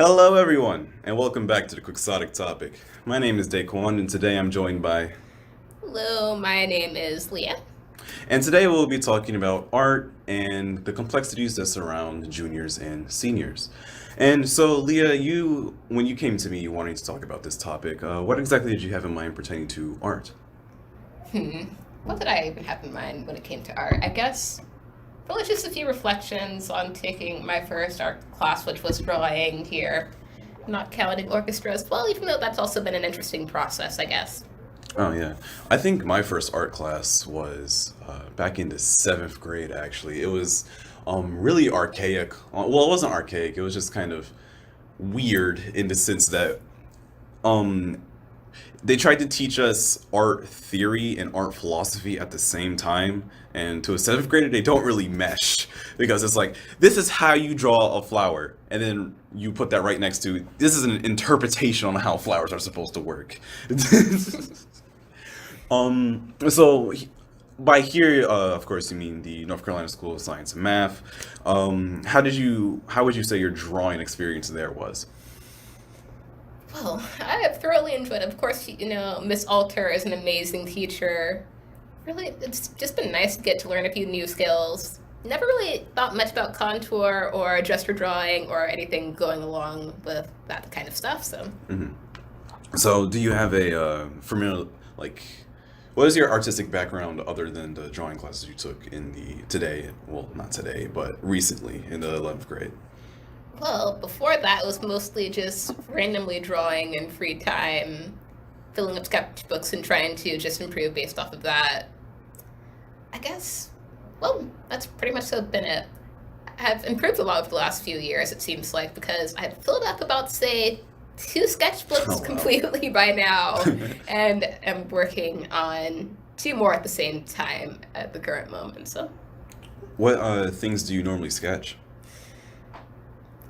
Hello, everyone, and welcome back to the Quixotic Topic. My name is Daquan, and today I'm joined by. Hello, my name is Leah. And today we'll be talking about art and the complexities that surround juniors and seniors. And so, Leah, when you came to me wanting to talk about this topic, what exactly did you have in mind pertaining to art? Hmm. What did I even have in mind when it came to art? I guess probably just a few reflections on taking my first art class, which was drawing here, not counting orchestras. Well, even though that's also been an interesting process, I guess. Oh yeah, I think my first art class was back in the seventh grade. Actually, it was really archaic. Well, it wasn't archaic. It was just kind of weird in the sense that um, they tried to teach us art theory and art philosophy at the same time. And to a seventh grader, they don't really mesh because it's like this is how you draw a flower, and then you put that right next to this is an interpretation on how flowers are supposed to work. So by here, of course, you mean the North Carolina School of Science and Math. How would you say your drawing experience there was? Well, I have thoroughly enjoyed it. Of course, Miss Alter is an amazing teacher. Really, it's just been nice to get to learn a few new skills. Never really thought much about contour or gesture drawing or anything going along with that kind of stuff, so. So, do you have a familiar like? What is your artistic background other than the drawing classes you took in the today? Well, not today, but recently in the 11th grade. Well, before that, it was mostly just randomly drawing in free time, filling up sketchbooks and trying to just improve based off of that. I guess, well, that's pretty much been it. I've improved a lot over the last few years, it seems like, because I've filled up about, say, two Oh sketchbooks wow. completely by now, and am working on two more at the same time at the current moment. So What things do you normally sketch?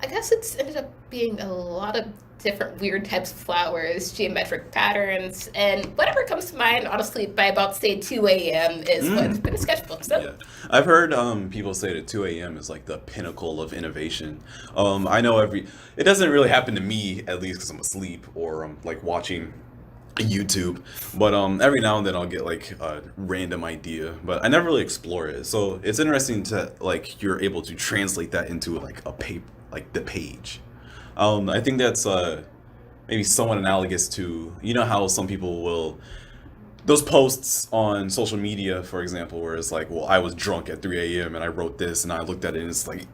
I guess it's ended up being a lot of different weird types of flowers, geometric patterns, and whatever comes to mind, honestly, by about, say, 2 a.m. is what's Mm. been a sketchbook. So, Yeah, I've heard people say that 2 a.m. is like the pinnacle of innovation. I know it doesn't really happen to me at least because I'm asleep or I'm like watching YouTube, but every now and then I'll get like a random idea, but I never really explore it. So it's interesting to like you're able to translate that into like a paper, like the page. I think that's maybe somewhat analogous to how some people will those posts on social media, for example, where it's like, well, I was drunk at 3 a.m. and I wrote this, and I looked at it, and it's like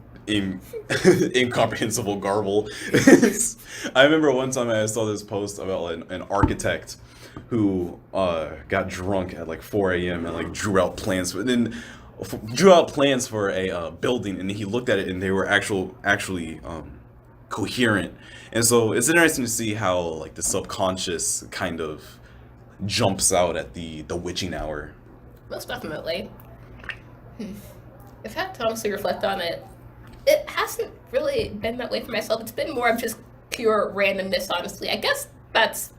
incomprehensible garble. I remember one time I saw this post about an architect who got drunk at like 4 a.m. and like drew out plans for a building, and he looked at it, and they were actually coherent. And so it's interesting to see how like the subconscious kind of jumps out at the witching hour. most definitely. I've had to honestly reflect on it. It hasn't really been that way for myself. It's been more of just pure randomness, honestly. I guess that's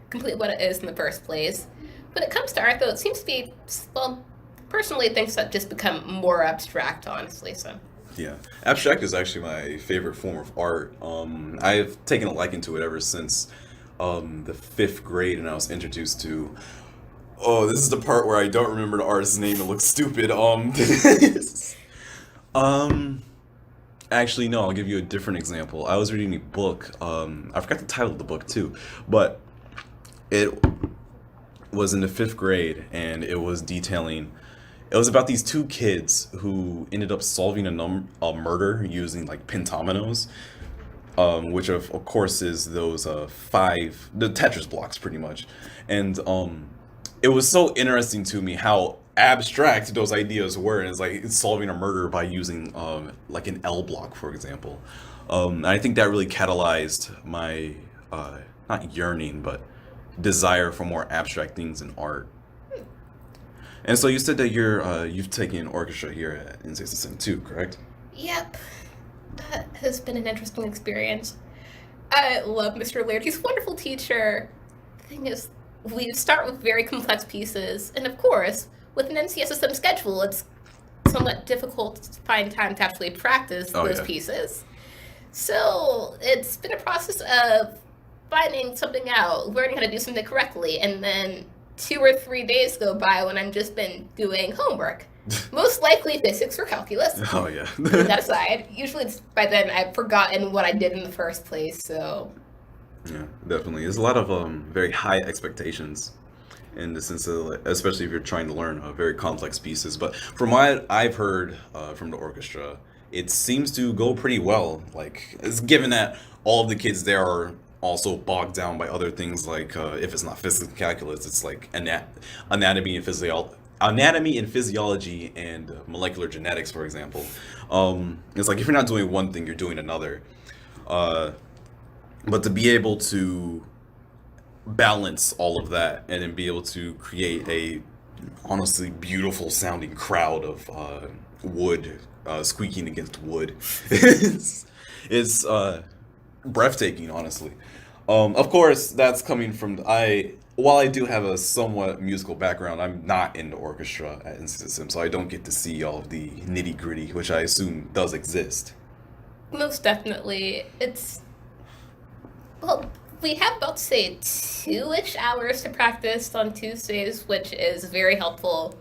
completely what it is in the first place. When it comes to art, though, it seems to be, well, personally, things that just become more abstract, honestly. So, Yeah, abstract is actually my favorite form of art. I've taken a liking to it ever since the fifth grade, and I was introduced to. Oh, this is the part where I don't remember the artist's name. It looks stupid. Um, Actually, no. I'll give you a different example. I was reading a book. I forgot the title of the book too, but it was in the fifth grade, and it was detailing. It was about these two kids who ended up solving a murder using like pentominoes, which of course is those the Tetris blocks pretty much, and it was so interesting to me how abstract those ideas were, and it's like it's solving a murder by using like an L block, for example. And I think that really catalyzed my not yearning, but desire for more abstract things in art. And so you said that you've taken an orchestra here at NCSSM too, correct? yep, that has been an interesting experience. I love Mr. Laird. He's a wonderful teacher. The thing is, we start with very complex pieces, and of course, with an NCSSM schedule, it's somewhat difficult to find time to actually practice Oh those yeah. pieces. So it's been a process of finding something out, learning how to do something correctly, and then 2 or 3 days go by when I've just been doing homework. Most likely physics or calculus. Oh yeah. Putting that aside, usually it's by then I've forgotten what I did in the first place, so Yeah, definitely. There's a lot of very high expectations in the sense of, like, especially if you're trying to learn very complex pieces. But from what I've heard from the orchestra, it seems to go pretty well. Like, it's given that all of the kids there are also bogged down by other things, like if it's not physics and calculus, it's like anatomy and physiology and molecular genetics, for example. It's like if you're not doing one thing, you're doing another. Uh, but to be able to balance all of that and then be able to create a honestly beautiful sounding crowd of wood squeaking against wood it's breathtaking, honestly. Of course, that's coming from I. While I do have a somewhat musical background, I'm not in the orchestra at NCSM, so I don't get to see all of the nitty gritty, which I assume does exist. most definitely it's well, we have about say 2-ish hours to practice on Tuesdays, which is very helpful.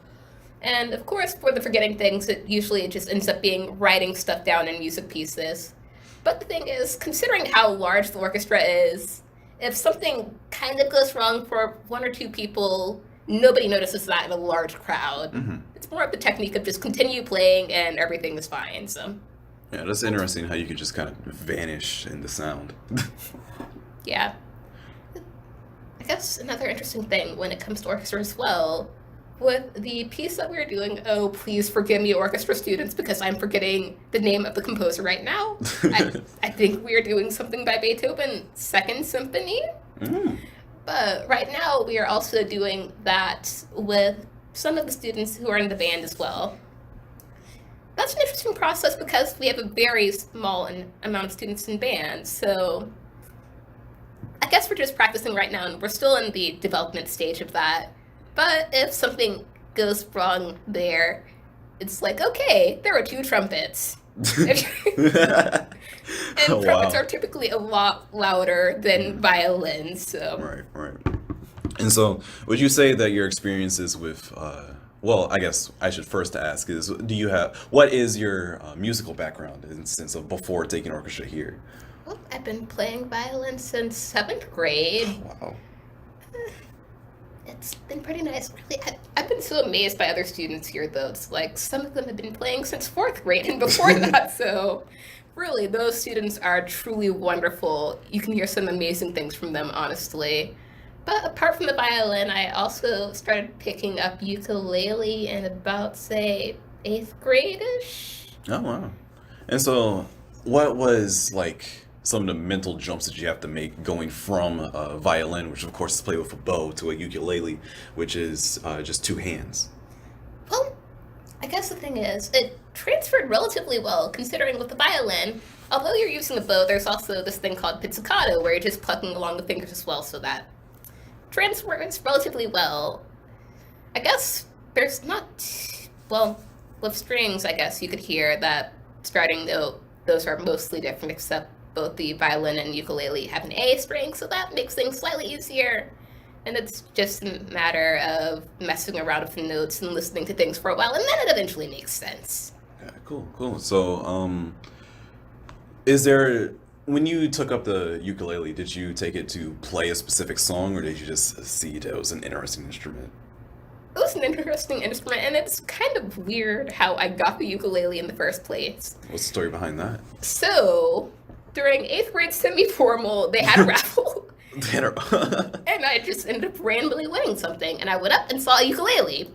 And of course, for the forgetting things, it usually just ends up being writing stuff down in music pieces. But the thing is, considering how large the orchestra is, if something kind of goes wrong for 1 or 2 people, nobody notices that in a large crowd. Hmm. It's more of the technique of just continue playing and everything is fine. So, Yeah, that's interesting how you could just kind of vanish in the sound. yeah. I guess another interesting thing when it comes to orchestra as well, with the piece that we're doing, oh, please forgive me, orchestra students, because I'm forgetting the name of the composer right now. I think we're doing something by Beethoven's Second Symphony, Mm. but right now we are also doing that with some of the students who are in the band as well. That's an interesting process because we have a very small amount of students in band, so I guess we're just practicing right now, and we're still in the development stage of that. But if something goes wrong there, it's like, okay, there are 2 trumpets. And trumpets Wow. are typically a lot louder than violins, so Right, right. And so, would you say that your experiences with, well, I guess I should first ask is, what is your musical background in the sense of before taking orchestra here? well, I've been playing violin since 7th grade. Wow. It's been pretty nice. Really, I've been so amazed by other students here, though. It's like some of them have been playing since 4th grade and before that. So, really, those students are truly wonderful. You can hear some amazing things from them, honestly. But apart from the violin, I also started picking up ukulele in about, say, 8th grade ish. Oh, wow. And so, what was like some of the mental jumps that you have to make going from a violin, which of course is played with a bow, to a ukulele, which is just 2 hands? Well, I guess the thing is, it transferred relatively well, considering with the violin, although you're using the bow, there's also this thing called pizzicato, where you're just plucking along the fingers as well, so that transfers relatively well. I guess there's not, well, with strings, I guess you could hear that starting note, those are mostly different, except both the violin and ukulele have an A string, so that makes things slightly easier. And it's just a matter of messing around with the notes and listening to things for a while, and then it eventually makes sense. Yeah, cool, cool. So, is there, when you took up the ukulele, did you take it to play a specific song, or did you just see it was an interesting instrument? It was an interesting instrument, and it's kind of weird how I got the ukulele in the first place. What's the story behind that? So, during 8th grade semi-formal, they had a raffle, Tanner. and I just ended up randomly winning something, and I went up and saw a ukulele.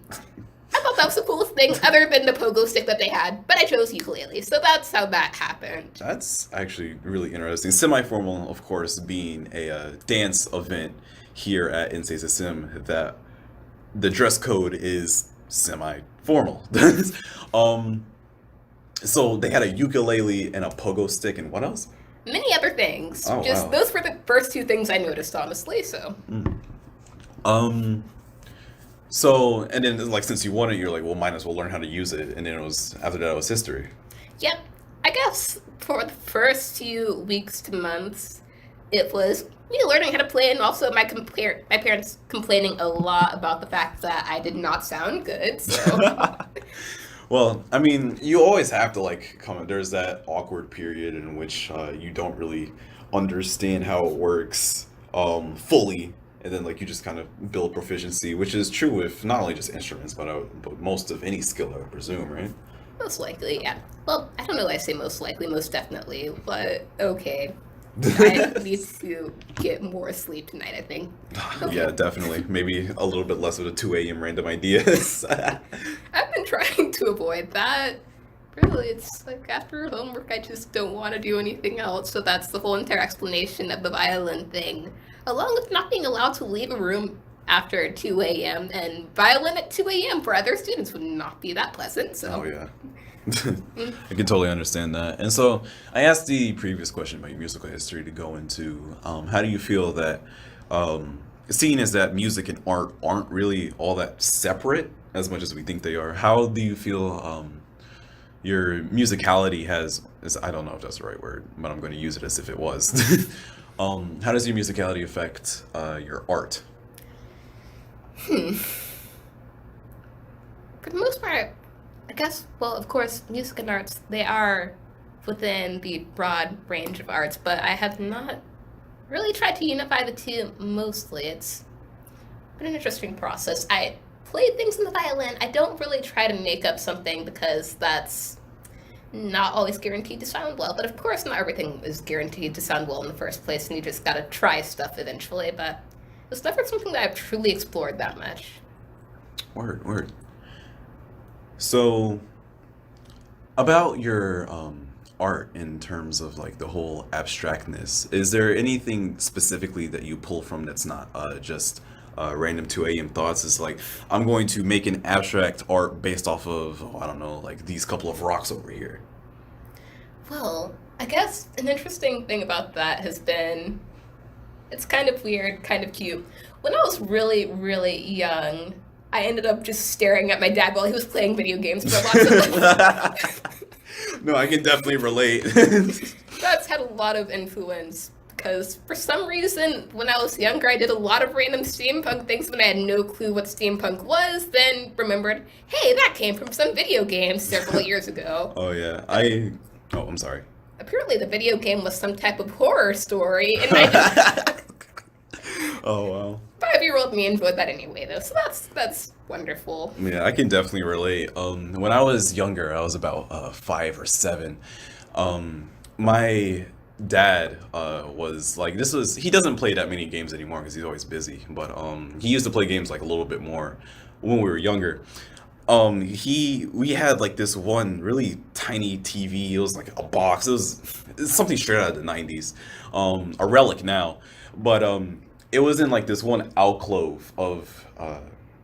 I thought that was the coolest thing other than the pogo stick that they had, but I chose ukulele, so that's how that happened. That's actually really interesting. Semi-formal, of course, being a dance event here at NCSM, that the dress code is semi-formal. um, so they had a ukulele and a pogo stick, and what else? Many other things. Oh, Just wow. those were the first 2 things I noticed, honestly, so. Um, so, and then like since you won it, you're like, well, might as well learn how to use it, and then it was after that it was history. Yep. I guess for the first few weeks to months, it was me learning how to play, and also my parents complaining a lot about the fact that I did not sound good. So Well, I mean, you always have to like come. There's that awkward period in which you don't really understand how it works fully, and then like you just kind of build proficiency, which is true with not only just instruments, but most of any skill, I would presume, right? most likely, yeah. Well, I don't know why I say most likely, most definitely, but okay. I need to get more sleep tonight, I think. Yeah, definitely. Maybe a little bit less of the 2 a.m. random ideas. I've been trying to avoid that. Really, it's like after homework, I just don't want to do anything else. So that's the whole entire explanation of the violin thing, along with not being allowed to leave a room after 2 a.m. And violin at 2 a.m. for other students would not be that pleasant. Oh So, yeah. I can totally understand that. And so I asked the previous question about your musical history to go into how do you feel that seeing as that music and art aren't really all that separate as much as we think they are, how do you feel your musicality I don't know if that's the right word, but I'm going to use it as if it was. How does your musicality affect your art? for the most part, I guess, well, of course, music and arts, they are within the broad range of arts, but I have not really tried to unify the two mostly. It's been an interesting process. I played things in the violin. I don't really try to make up something because that's not always guaranteed to sound well. But of course, not everything is guaranteed to sound well in the first place, and you just gotta try stuff eventually. But it's never something that I've truly explored that much. Word, word. So, about your art in terms of like the whole abstractness, is there anything specifically that you pull from that's not just random 2 a.m. thoughts? It's like, I'm going to make an abstract art based off of, oh, I don't know, like these couple of rocks over here. Well, I guess an interesting thing about that has been it's kind of weird, kind of cute. When I was really, really young, I ended up just staring at my dad while he was playing video games for lots of No, I can definitely relate. That's had a lot of influence because for some reason, when I was younger, I did a lot of random steampunk things when I had no clue what steampunk was, then remembered, hey, that came from some video games several years ago. Oh yeah, oh, I'm sorry. Apparently, the video game was some type of horror story, and I Oh wow. 5-year-old me enjoyed that anyway, though, so that's wonderful. Yeah, I can definitely relate. When I was younger, I was about 5 or 7. My dad was like, he doesn't play that many games anymore because he's always busy. But he used to play games like a little bit more when we were younger. We had like this one really tiny TV. It was like a box. It's something straight out of the 90s. A relic now, but it was in like this one alcove of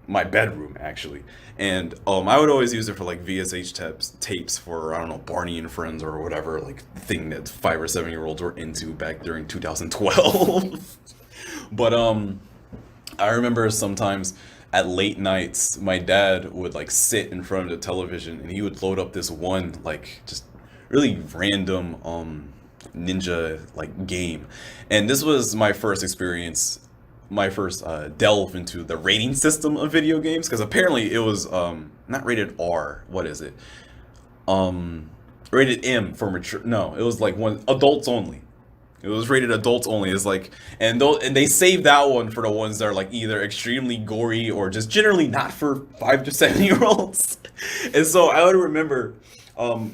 my bedroom actually, and I would always use it for like VSH tapes for, I don't know, Barney and Friends or whatever, like thing that 5 or 7 year olds were into back during 2012. But I remember sometimes at late nights my dad would like sit in front of the television and he would load up this one like just really random ninja like game, and this was my first experience, my first delve into the rating system of video games, because apparently it was not rated R, what is it, rated M for mature, no, it was like one adults only. It was rated adults only. It's like, and they saved that one for the ones that are like either extremely gory or just generally not for 5 to 7 year olds. And so I would remember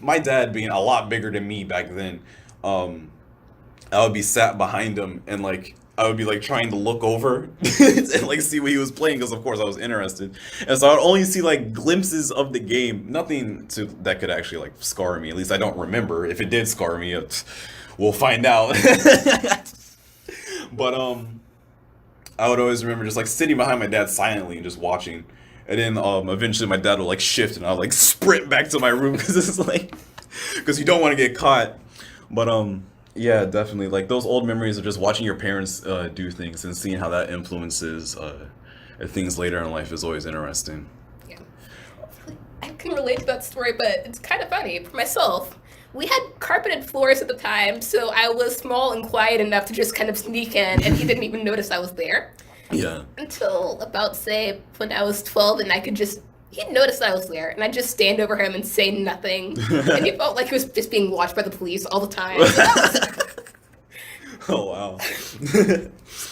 my dad being a lot bigger than me back then. I would be sat behind him and like I would be like trying to look over and like see what he was playing, because of course I was interested. And so I would only see like glimpses of the game, nothing that could actually like scar me. At least I don't remember. If it did scar me, we'll find out. But I would always remember just like sitting behind my dad silently and just watching. And then eventually my dad would like shift and I'll like sprint back to my room because it's like, because you don't want to get caught. But yeah, definitely like those old memories of just watching your parents do things and seeing how that influences things later in life is always interesting. Yeah. I can relate to that story, but it's kind of funny for myself. We had carpeted floors at the time, so I was small and quiet enough to just kind of sneak in, and he didn't even notice I was there. Yeah. Until about, say, when I was 12, and I could just. He'd notice I was there, and I'd just stand over him and say nothing. And he felt like he was just being watched by the police all the time. So that Oh wow. was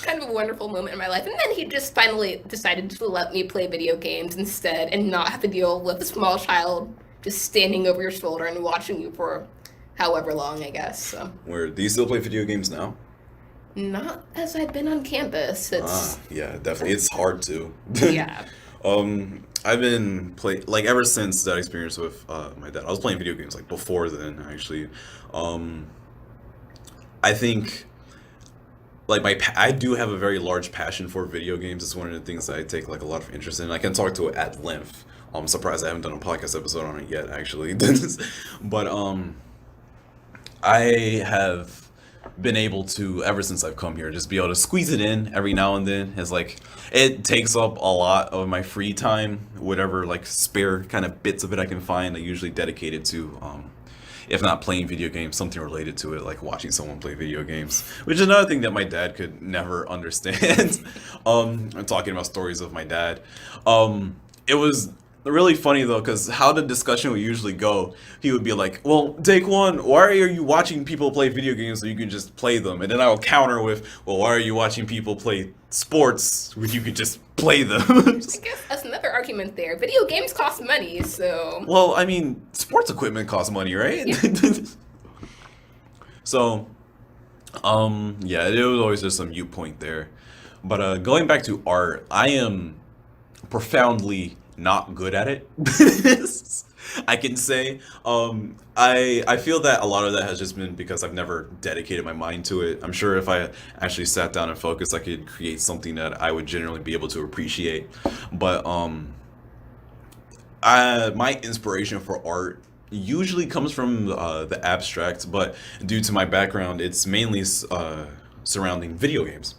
kind of a wonderful moment in my life. And then he just finally decided to let me play video games instead and not have to deal with a small child just standing over your shoulder and watching you for however long, I guess. So. Where do you still play video games now? Not as I've been on campus. It's Yeah, definitely. It's hard to. yeah. I've been ever since that experience with my dad. I was playing video games like before then, actually. I think I do have a very large passion for video games. It's one of the things that I take like a lot of interest in. I can talk to it at length. I'm surprised I haven't done a podcast episode on it yet, actually. But I have been able to, ever since I've come here, just be able to squeeze it in every now and then. It's like it takes up a lot of my free time, whatever like spare kind of bits of it I can find. I usually dedicate it to if not playing video games, something related to it, like watching someone play video games, which is another thing that my dad could never understand. I'm talking about stories of my dad. It was really funny though, because how the discussion would usually go, he would be like, well, take one, why are you watching people play video games so you can just play them? And then I will counter with, well, why are you watching people play sports when you could just play them? I guess that's another argument there. Video games cost money, so. Well, I mean, sports equipment costs money, right? Yeah. So, yeah, it was always just some mute point there. But going back to art, I am profoundly not good at it. I can say. I feel that a lot of that has just been because I've never dedicated my mind to it. I'm sure if I actually sat down and focused, I could create something that I would generally be able to appreciate. But my inspiration for art usually comes from the abstract, but due to my background, it's mainly surrounding video games.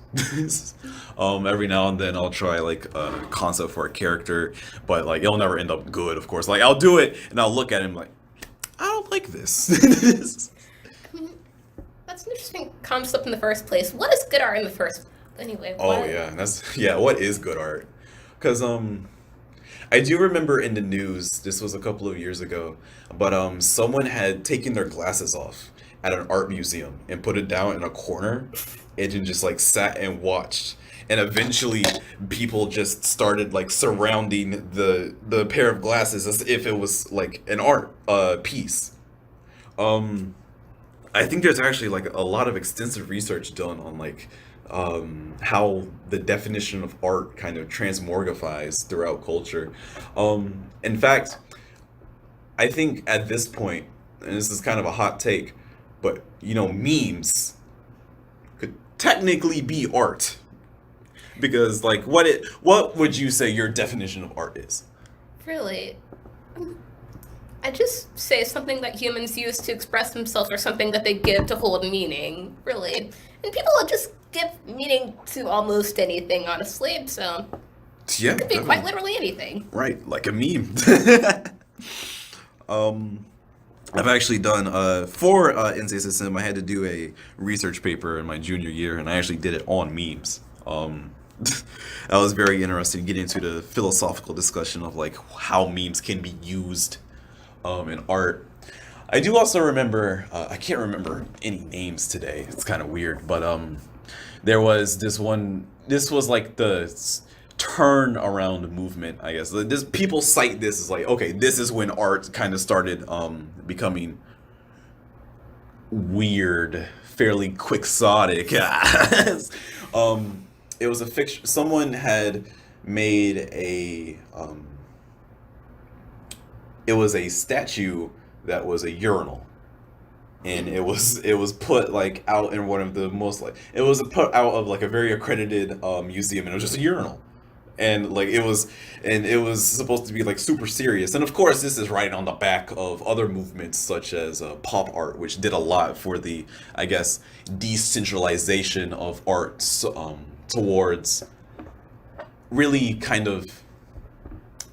Every now and then I'll try like a concept for a character, but like it'll never end up good, of course. Like I'll do it and I'll look at him like, I don't like this. I mean, that's an interesting concept in the first place. What is good art in the first? Anyway. Oh What? yeah, what is good art? Because I do remember in the news, this was a couple of years ago, but someone had taken their glasses off at an art museum and put it down in a corner and then just like sat and watched. And eventually people just started like surrounding the pair of glasses as if it was like an art piece. I think there's actually like a lot of extensive research done on like how the definition of art kind of transmorgifies throughout culture. In fact, I think at this point, and this is kind of a hot take, but you know, memes could technically be art. Because like what would you say your definition of art is? Really? I just say something that humans use to express themselves or something that they give to hold meaning, really. And people will just give meaning to almost anything, honestly, so Yeah, it could be quite literally anything. right, like a meme. I've actually done for NC System. I had to do a research paper in my junior year, and I actually did it on memes. That was very interesting to get into the philosophical discussion of like how memes can be used in art. I do also remember, I can't remember any names today. It's kind of weird, but there was this one. This was like the turn around movement, I guess. This people cite this as like, okay, this is when art kind of started becoming weird, fairly quixotic. It was a fiction. Someone had made a. It was a statue that was a urinal, and it was put like out in one of the most like it was put out of like a very accredited museum, and it was just a urinal, and like it was supposed to be like super serious. And of course, this is right on the back of other movements such as pop art, which did a lot for the, I guess, decentralization of arts towards really kind of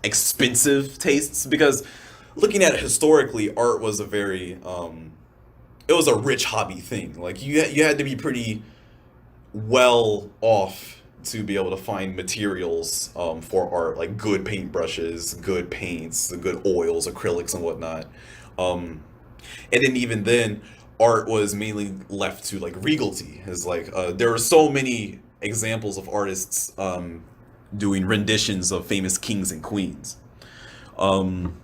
expensive tastes. Because looking at it historically, art was a very it was a rich hobby thing. Like you had to be pretty well off to be able to find materials for art, like good paintbrushes, good paints, good oils, acrylics, and whatnot. Um, and then even then, art was mainly left to like regalty. Is like there are so many examples of artists doing renditions of famous kings and queens, um,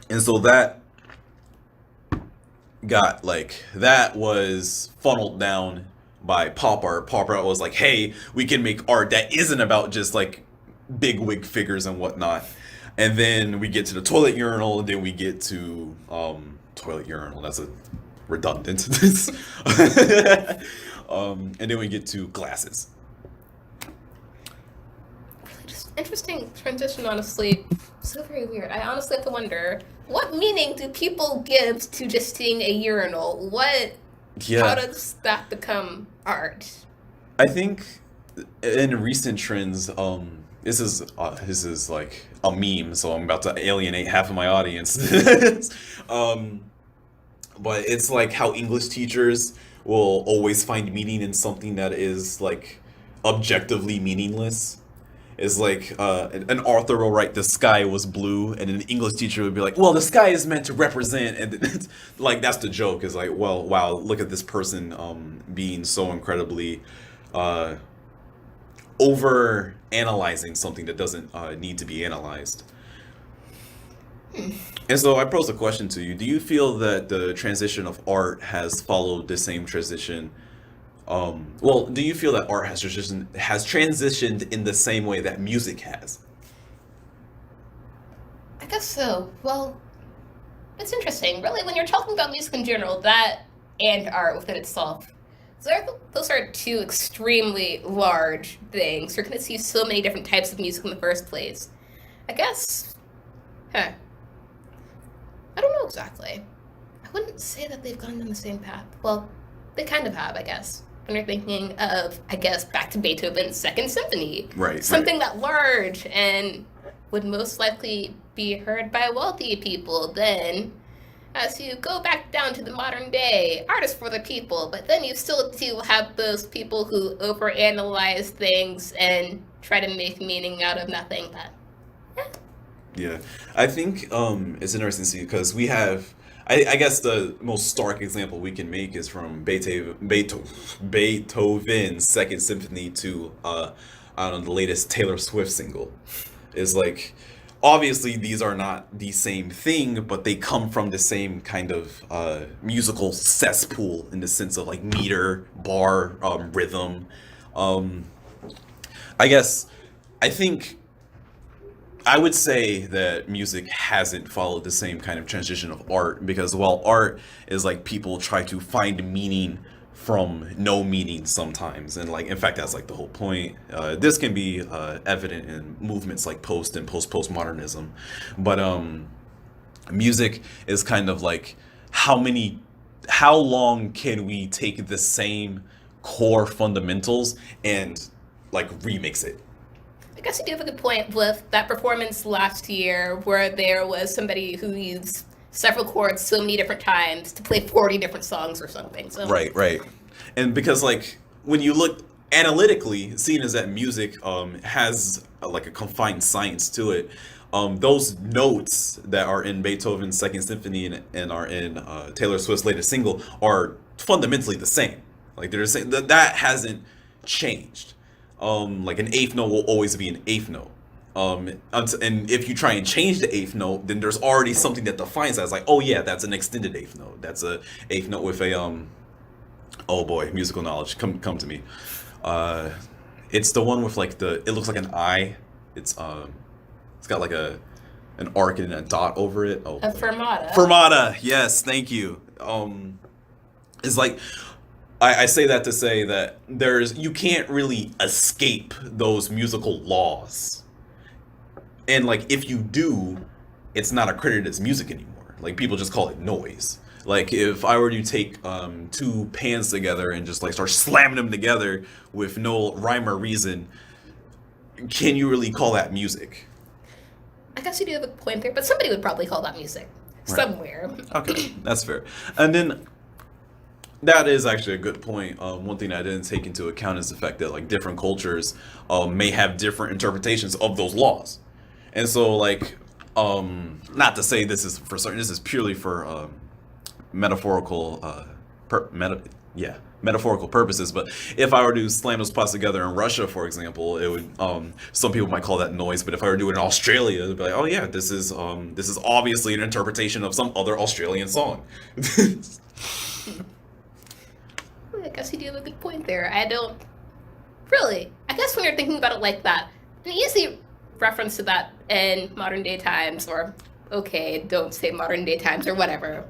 and so that was funneled down by pop art. Pop art was like, hey, we can make art that isn't about just like big wig figures and whatnot. And then we get to the toilet urinal, and then we get to toilet urinal. That's a redundant. This. And then we get to glasses. Really just interesting transition, honestly. So very weird. I honestly have to wonder, what meaning do people give to just seeing a urinal? How Yeah, does that become art? I think in recent trends, this is like a meme, so I'm about to alienate half of my audience. um, but it's like how English teachers will always find meaning in something that is like objectively meaningless. Is like an author will write the sky was blue, and an English teacher would be like, well, the sky is meant to represent, and it's, like that's the joke. Is like, well, wow, look at this person being so incredibly uh, over analyzing something that doesn't need to be analyzed. And so I pose a question to you: do you feel that the transition of art has followed the same transition? Well, do you feel that art has transitioned in the same way that music has? I guess so. Well, it's interesting. Really, when you're talking about music in general, that and art within itself, those are two extremely large things. You're going to see so many different types of music in the first place. I guess, huh, I don't know exactly. I wouldn't say that they've gone down the same path. Well, they kind of have, I guess. When you're thinking of, I guess, back to Beethoven's Second Symphony, Right, right. something that large and would most likely be heard by wealthy people. Then, as you go back down to the modern day, art is for the people, but then you still do have those people who overanalyze things and try to make meaning out of nothing. But yeah, Yeah, I think it's interesting to see because we have. I guess the most stark example we can make is from Beethoven's Second Symphony to I don't know, the latest Taylor Swift single. Is like obviously these are not the same thing, but they come from the same kind of musical cesspool in the sense of like meter, bar, rhythm. Um, I guess I think I would say that music hasn't followed the same kind of transition of art because while art is like people try to find meaning from no meaning sometimes, and like in fact that's like the whole point. This can be evident in movements like post and postmodernism, but music is kind of like how many, how long can we take the same core fundamentals and like remix it? I guess you do have a good point with that performance last year where there was somebody who used several chords so many different times to play 40 different songs or something. So, Right, right. And because like when you look analytically, seeing as that music has like a confined science to it, those notes that are in Beethoven's Second Symphony and are in Taylor Swift's latest single are fundamentally the same. Like they're the same. That hasn't changed. Like an eighth note will always be an eighth note. And if you try and change the eighth note, then there's already something that defines that. It's like, oh yeah, that's an extended eighth note. That's a eighth note with a oh boy, musical knowledge. Come to me. Uh, it's the one with like the. It looks like an eye. It's got like an arc and a dot over it. Oh a boy. fermata. Fermata. Yes, thank you. It's like I say that to say that you can't really escape those musical laws. And like if you do, it's not accredited as music anymore. Like people just call it noise. Like if I were to take two pans together and just like start slamming them together with no rhyme or reason, can you really call that music? I guess you do have a point there, but somebody would probably call that music Right. somewhere. Okay, that's fair. And then that is actually a good point. One thing I didn't take into account is the fact that like different cultures may have different interpretations of those laws, and so like not to say this is for certain. This is purely for metaphorical metaphorical purposes. But if I were to slam those plots together in Russia, for example, it would some people might call that noise. But if I were to do it in Australia, it'd be like, oh yeah, this is obviously an interpretation of some other Australian song. I guess you do have a good point there. I don't really. I guess when you're thinking about it like that, an easy reference to that in modern day times, or okay, don't say modern day times or whatever.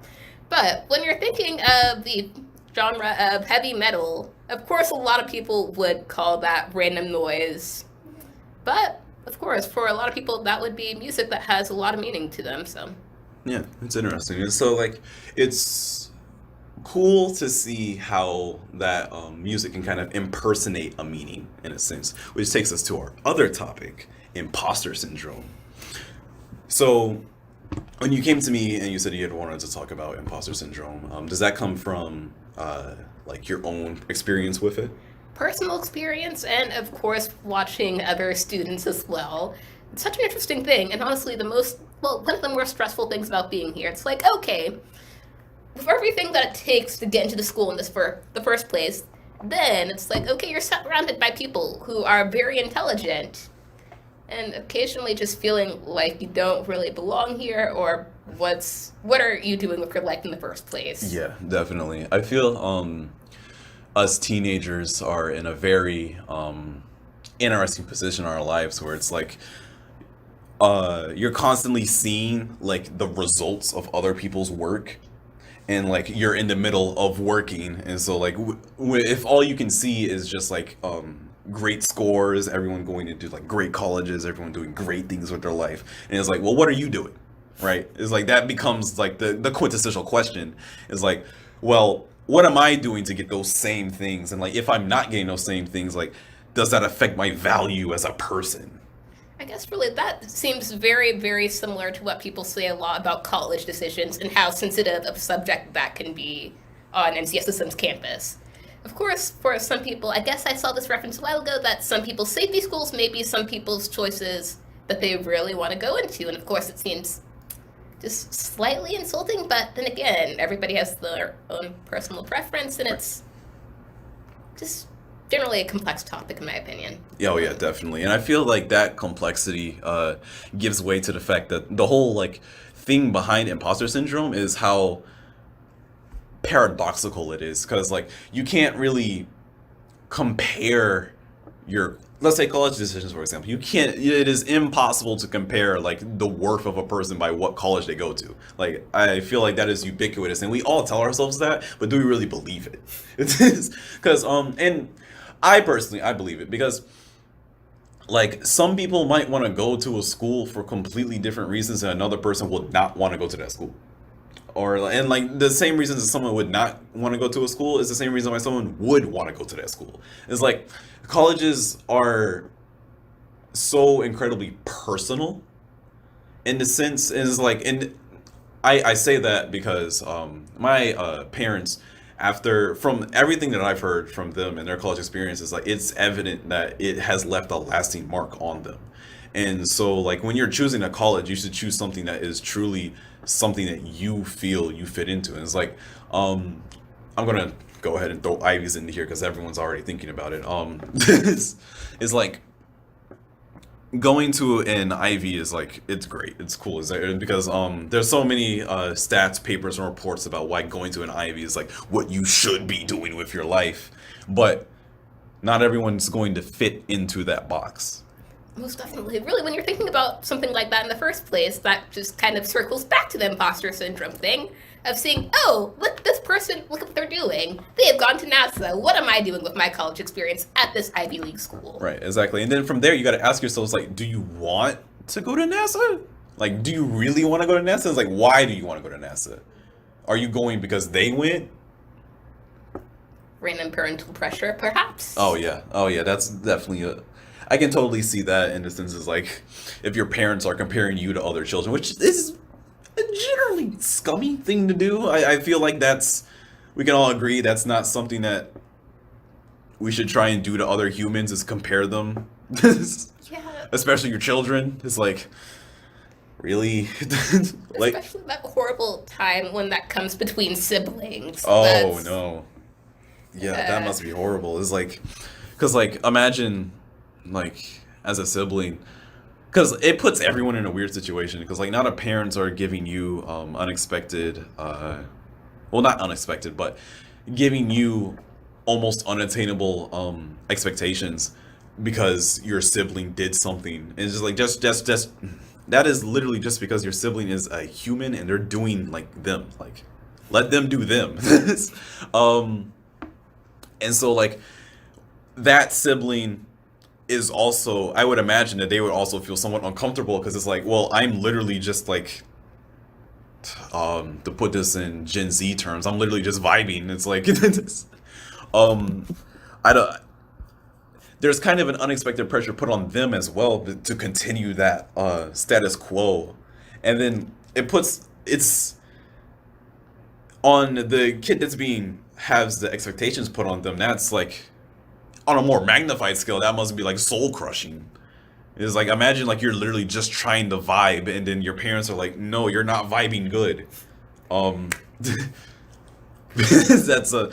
But when you're thinking of the genre of heavy metal, of course, a lot of people would call that random noise. But of course, for a lot of people, that would be music that has a lot of meaning to them. So Yeah, it's interesting. And so like it's cool to see how that music can kind of impersonate a meaning in a sense, which takes us to our other topic, imposter syndrome. So when you came to me and you said you had wanted to talk about imposter syndrome, does that come from like your own experience with it? personal experience, and of course, watching other students as well. It's such an interesting thing, and honestly, one of the more stressful things about being here. It's like, okay, with everything that it takes to get into the school in the first place, then it's like, okay, you're surrounded by people who are very intelligent, and occasionally just feeling like you don't really belong here, or what are you doing with your life in the first place? Yeah, definitely. I feel us teenagers are in a very interesting position in our lives where it's like you're constantly seeing like the results of other people's work, and like you're in the middle of working, and so like if all you can see is just like great scores, everyone going into like great colleges, everyone doing great things with their life, and it's like, well, what are you doing, right? It's like that becomes like the quintessential question is like, well, what am I doing to get those same things? And like if I'm not getting those same things, like does that affect my value as a person? I guess really that seems very, very similar to what people say a lot about college decisions and how sensitive of a subject that can be on NCSSM's campus. Of course, for some people, I guess I saw this reference a while ago that some people's safety schools may be some people's choices that they really want to go into. And of course, it seems just slightly insulting, but then again, everybody has their own personal preference, and it's just generally a complex topic, in my opinion. Yeah, oh yeah, definitely. And I feel like that complexity gives way to the fact that the whole like thing behind imposter syndrome is how paradoxical it is, because like you can't really compare your, let's say, college decisions, for example. You can't, it is impossible to compare like the worth of a person by what college they go to. Like I feel like that is ubiquitous, and we all tell ourselves that, but do we really believe it? It is because and I personally, I believe it, because like some people might want to go to a school for completely different reasons, and another person would not want to go to that school. Or and like the same reasons that someone would not want to go to a school is the same reason why someone would want to go to that school. It's like colleges are so incredibly personal in the sense is like, and I say that because my parents, after from everything that I've heard from them and their college experiences, like it's evident that it has left a lasting mark on them. And so like when you're choosing a college, you should choose something that is truly something that you feel you fit into. And it's like I'm gonna go ahead and throw Ivies into here because everyone's already thinking about it. It's like going to an Ivy is like, it's great, it's cool, is there, because there's so many stats, papers, and reports about why going to an Ivy is like what you should be doing with your life, but not everyone's going to fit into that box. Most definitely. Really, when you're thinking about something like that in the first place, that just kind of circles back to the imposter syndrome thing of seeing, oh, look, this person, look at what they're doing. They have gone to NASA. What am I doing with my college experience at this Ivy League school? Right, exactly. And then from there, you got to ask yourselves, like, do you want to go to NASA? Like, do you really want to go to NASA? It's like, why do you want to go to NASA? Are you going because they went? Random parental pressure, perhaps? Oh, yeah. Oh, yeah, that's definitely a... I can totally see that in the senses like if your parents are comparing you to other children, which is a generally scummy thing to do. I feel like we can all agree that's not something that we should try and do to other humans is compare them. Yeah. Especially your children. It's like, really? Like, Especially that horrible time when that comes between siblings. oh That's no. Yeah, that must be horrible. It's like, because like, imagine, like, as a sibling, because it puts everyone in a weird situation. Because like, now the parents are giving you unexpected, well, not unexpected, but giving you almost unattainable expectations because your sibling did something. And it's just like, just that is literally just because your sibling is a human and they're doing like them. Like, let them do them. um, and so like that sibling is also, I would imagine that they would also feel somewhat uncomfortable because it's like, well, I'm literally just like, to put this in Gen Z terms, I'm literally just vibing. It's like, um, I don't. There's kind of an unexpected pressure put on them as well to continue that status quo, and then it's on the kid that's being has the expectations put on them. That's like on a more magnified scale. That must be like soul crushing. It's like imagine like you're literally just trying to vibe, and then your parents are like, "No, you're not vibing good." Um, that's a,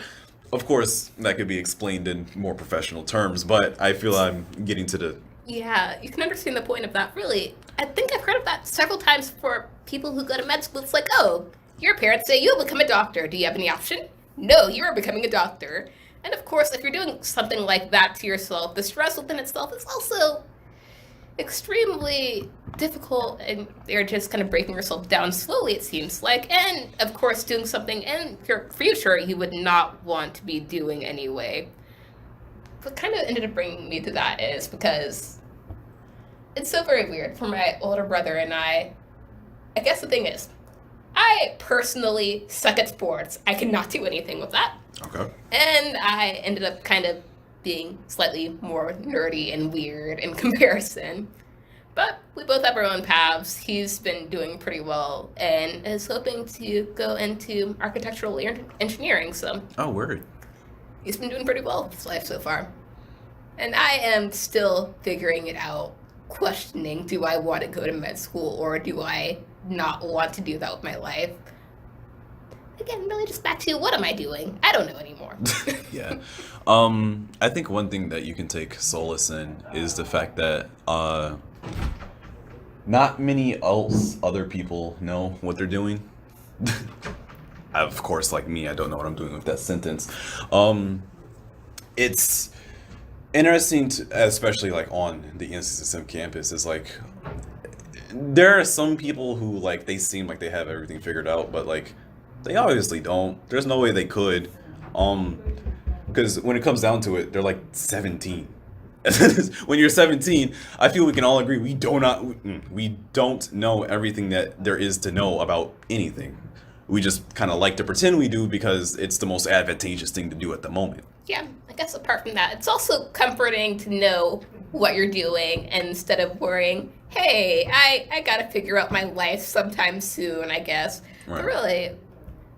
of course, that could be explained in more professional terms, but I feel I'm getting to the. Yeah, you can understand the point of that. Really, I think I've heard of that several times for people who go to med school. It's like, oh, your parents say you'll become a doctor. Do you have any option? No, you are becoming a doctor. And of course, if you're doing something like that to yourself, the stress within itself is also extremely difficult, and you're just kind of breaking yourself down slowly, it seems like. And of course, doing something in your future you would not want to be doing anyway. What kind of ended up bringing me to that is because it's so very weird for my older brother and I guess the thing is, I personally suck at sports. I cannot do anything with that. Okay. And I ended up kind of being slightly more nerdy and weird in comparison. But we both have our own paths. He's been doing pretty well and is hoping to go into architectural engineering. So Oh, word. he's been doing pretty well with his life so far. And I am still figuring it out, questioning, do I want to go to med school or do I not want to do that with my life? Again, really just back to what am I doing? I don't know anymore. Yeah. I think one thing that you can take solace in is the fact that not many other people know what they're doing. Of course, like me, I don't know what I'm doing with that sentence. It's interesting to, especially like on the NCSM campus, is like there are some people who like they seem like they have everything figured out, but like they obviously don't. There's no way they could. Because when it comes down to it, they're like 17. When you're 17, I feel we can all agree we don't know everything that there is to know about anything. We just kind of like to pretend we do because it's the most advantageous thing to do at the moment. Yeah, I guess apart from that, it's also comforting to know what you're doing instead of worrying, hey, I gotta figure out my life sometime soon, I guess. Right. But really,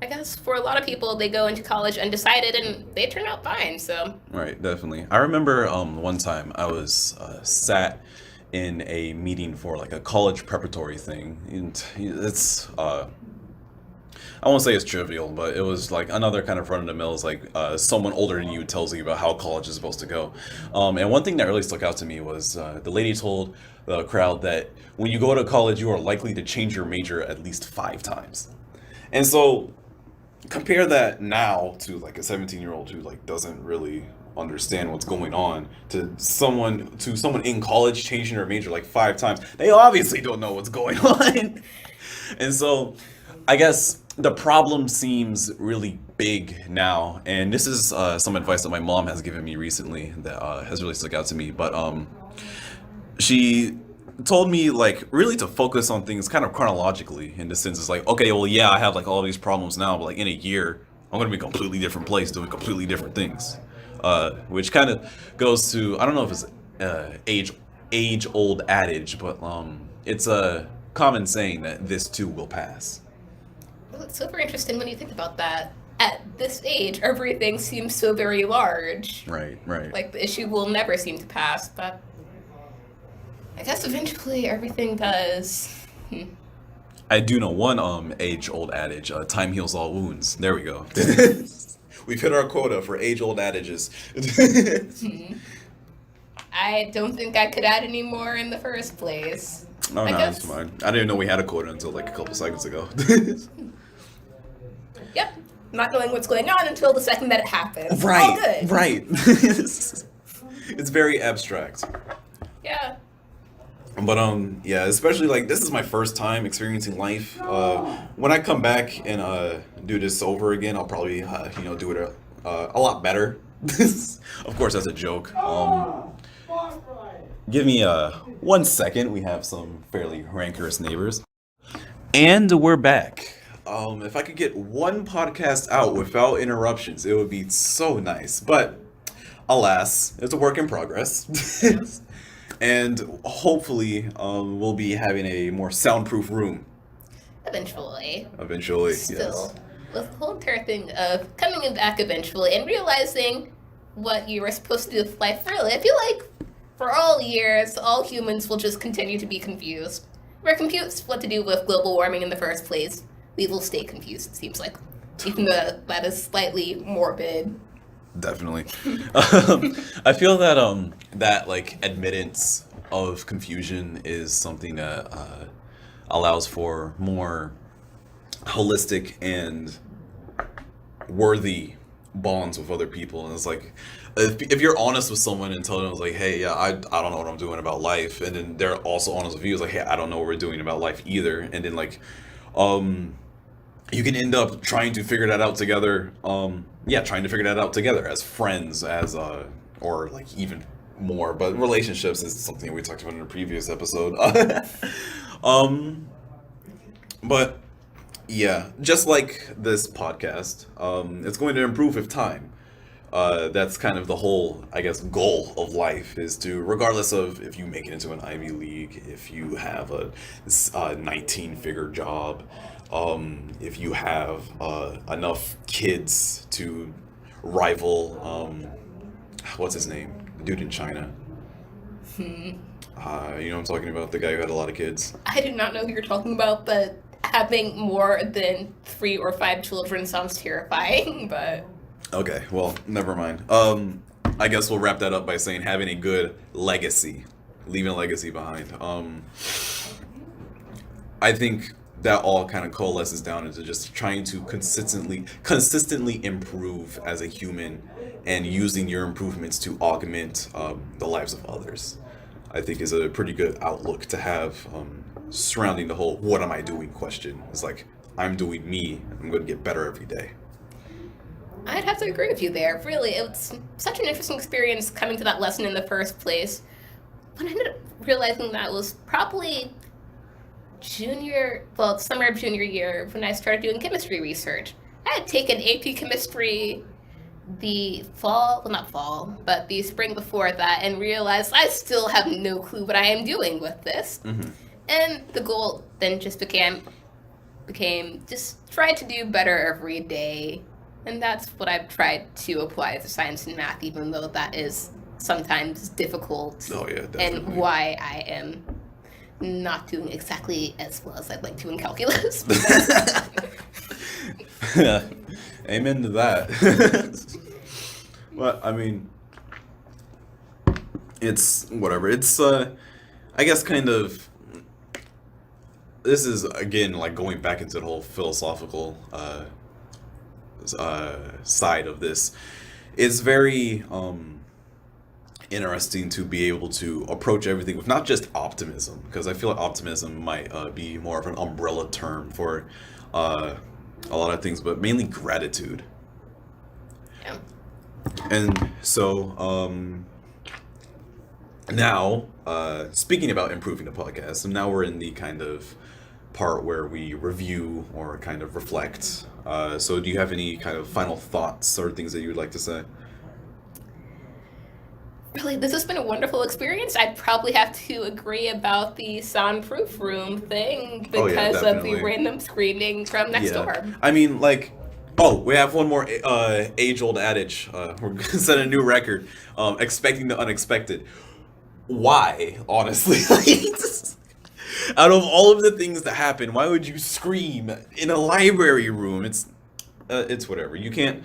I guess for a lot of people, they go into college undecided and they turn out fine, so. Right, definitely. I remember one time I was sat in a meeting for like a college preparatory thing, and it's I won't say it's trivial, but it was like another kind of run of the mill is like someone older than you tells you about how college is supposed to go. And one thing that really stuck out to me was the lady told the crowd that when you go to college, you are likely to change your major at least 5 times. And so compare that now to like a 17-year-old who like doesn't really understand what's going on to someone in college changing their major like 5 times. They obviously don't know what's going on. And so I guess the problem seems really big now, and this is some advice that my mom has given me recently that has really stuck out to me. But she told me like really to focus on things kind of chronologically, in the sense it's like, okay, well, yeah, I have like all these problems now, but like in a year I'm going to be a completely different place doing completely different things, which kind of goes to, I don't know if it's age old adage, but it's a common saying that this too will pass. Well, it's super interesting when you think about that. At this age, everything seems so very large. Right, right. Like the issue will never seem to pass, but I guess eventually everything does. I do know one age old adage, time heals all wounds. There we go. We've hit our quota for age old adages. I don't think I could add any more in the first place. Oh, I no, guess. that's fine. I didn't even know we had a quota until like a couple seconds ago. Yep. Not knowing what's going on until the second that it happens. Right, All good. right. It's very abstract. Yeah. But yeah, especially like this is my first time experiencing life. When I come back and do this over again, I'll probably do it a lot better. Of course, that's a joke. Give me 1 second. We have some fairly rancorous neighbors, and we're back. If I could get one podcast out without interruptions, it would be so nice. But alas, it's a work in progress. And hopefully, we'll be having a more soundproof room. Eventually. Eventually, Still, yes. with the whole entire thing of coming back eventually and realizing what you were supposed to do with life, really, I feel like for all years, all humans will just continue to be confused. We're confused what to do with global warming in the first place. We will stay confused, it seems like. Even though that is slightly morbid. Definitely. I feel that that like admittance of confusion is something that allows for more holistic and worthy bonds with other people. And it's like if you're honest with someone and tell them like, hey, yeah, I don't know what I'm doing about life, and then they're also honest with you, it's like, hey, I don't know what we're doing about life either, and then like you can end up trying to figure that out together. Trying to figure that out together as friends, as or like even more. But relationships is something we talked about in a previous episode. But yeah, just like this podcast, it's going to improve with time. That's kind of the whole, I guess, goal of life is to, regardless of if you make it into an Ivy League, if you have a 19-figure job, if you have enough kids to rival, what's his name? The dude in China. You know what I'm talking about? The guy who had a lot of kids. I do not know who you're talking about, but having more than 3 or 5 children sounds terrifying, but... Okay, well, never mind. I guess we'll wrap that up by saying having a good legacy. Leaving a legacy behind. I think that all kind of coalesces down into just trying to consistently improve as a human and using your improvements to augment the lives of others. I think is a pretty good outlook to have surrounding the whole "what am I doing?" question. It's like, I'm doing me. I'm going to get better every day. I'd have to agree with you there. Really, it's such an interesting experience coming to that lesson in the first place. When I ended up realizing that was probably summer of junior year when I started doing chemistry research. I had taken AP chemistry the the spring before that, and realized I still have no clue what I am doing with this. Mm-hmm. And the goal then just became just try to do better every day. And that's what I've tried to apply to science and math, even though that is sometimes difficult. Oh yeah, definitely. And why I am not doing exactly as well as I'd like to in calculus. Amen to that. But I mean, it's whatever. It's I guess kind of. This is again like going back into the whole philosophical side of this. It's very interesting to be able to approach everything with not just optimism, because I feel like optimism might be more of an umbrella term for a lot of things, but mainly gratitude. Yeah. And so now speaking about improving the podcast, so now we're in the kind of part where we review or kind of reflect. So do you have any kind of final thoughts or things that you would like to say? Really, this has been a wonderful experience. I'd probably have to agree about the soundproof room thing Oh yeah, because of the definitely. random screaming from next Yeah. door. I mean, like, oh, we have one more age-old adage. We're gonna set a new record. Expecting the unexpected. Why, honestly? Like, out of all of the things that happen, why would you scream in a library room? It's whatever. You can't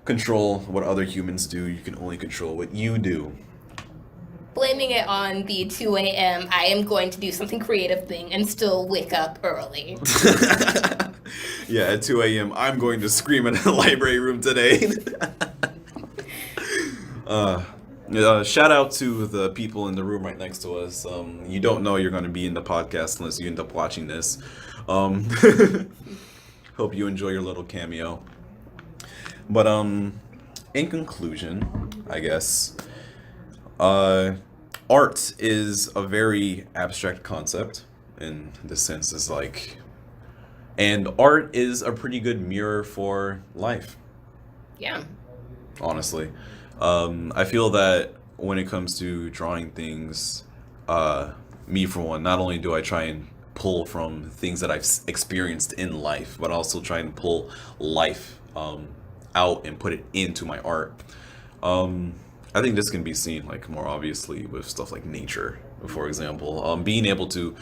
control what other humans do. You can only control what you do. Blaming it on the 2 a.m. I am going to do something creative thing and still wake up early. Yeah, at 2 a.m. I'm going to scream in a library room today. Shout out to the people in the room right next to us. You don't know you're going to be in the podcast unless you end up watching this. Um, hope you enjoy your little cameo. But in conclusion, I guess, art is a very abstract concept in the sense is like, and art is a pretty good mirror for life. Yeah. Honestly. I feel that when it comes to drawing things, me for one, not only do I try and pull from things that I've experienced in life, but also try and pull life out and put it into my art. I think this can be seen like more obviously with stuff like nature, for example. Being able to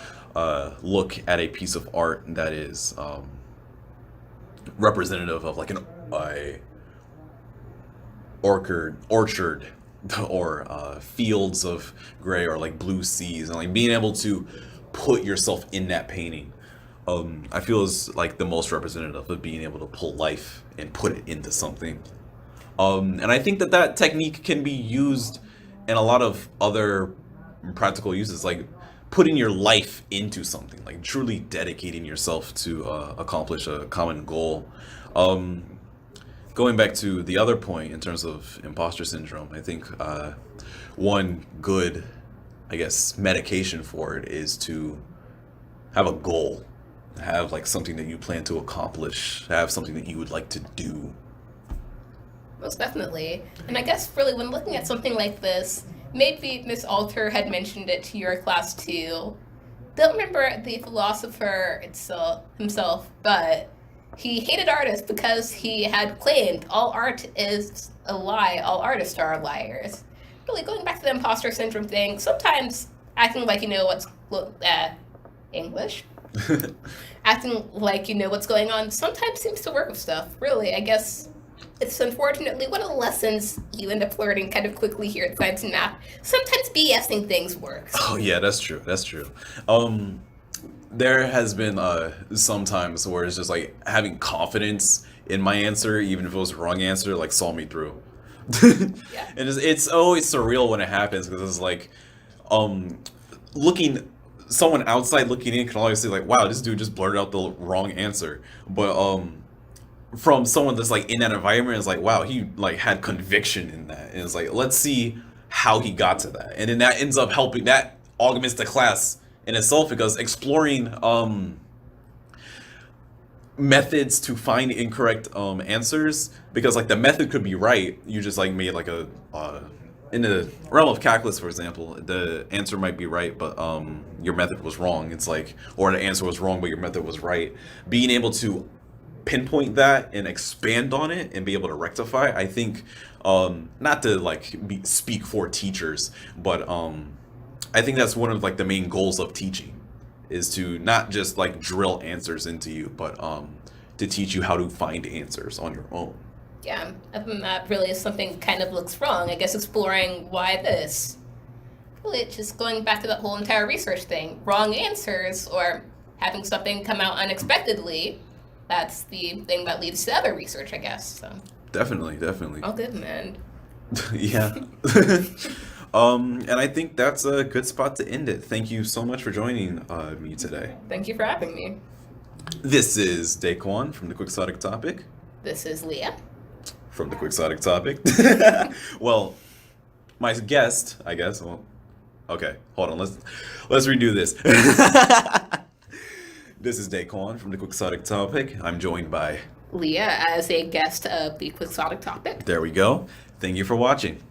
look at a piece of art that is representative of like a orchard or fields of gray or like blue seas, and like being able to put yourself in that painting, I feel is like the most representative of being able to pull life and put it into something. And I think that that technique can be used in a lot of other practical uses, like putting your life into something, like truly dedicating yourself to accomplish a common goal. Going back to the other point in terms of imposter syndrome, I think one good, I guess, medication for it is to have a goal, have like something that you plan to accomplish, have something that you would like to do. Most definitely. And I guess really when looking at something like this, maybe Miss Alter had mentioned it to your class too. Don't remember the philosopher himself, but he hated artists because he had claimed all art is a lie, all artists are liars. Really going back to the imposter syndrome thing, sometimes acting like you know what's English. Acting like you know what's going on sometimes seems to work with stuff. Really, I guess it's unfortunately one of the lessons you end up learning kind of quickly here at Science and Math. Sometimes BSing things works. Oh yeah, that's true. That's true. There has been some times where it's just like having confidence in my answer, even if it was the wrong answer, like saw me through. Yeah. And it's always surreal when it happens because it's like, looking, someone outside looking in can always say like, wow, this dude just blurted out the wrong answer. But from someone that's like in that environment, it's like, wow, he like had conviction in that, and it's like, let's see how he got to that, and then that ends up helping, that augments the class in itself because exploring methods to find incorrect answers, because like the method could be right, you just like made like a in the realm of calculus, for example, the answer might be right, but your method was wrong. It's like, or the answer was wrong but your method was right. Being able to pinpoint that and expand on it and be able to rectify, I think, not to like speak for teachers, but I think that's one of like the main goals of teaching, is to not just like drill answers into you, but to teach you how to find answers on your own. Yeah, other than that, really, if something kind of looks wrong, I guess exploring why this. Really, just going back to that whole entire research thing. Wrong answers or having something come out unexpectedly, that's the thing that leads to other research, I guess. So Definitely. all good, man. Yeah. And I think that's a good spot to end it. Thank you so much for joining me today. Thank you for having me. This is Daquan from the Quixotic Topic. This is Leah. From the Quixotic Topic. Well, my guest, I guess. Well, okay, hold on. Let's redo this. This is Daquan from the Quixotic Topic. I'm joined by Leah as a guest of the Quixotic Topic. There we go. Thank you for watching.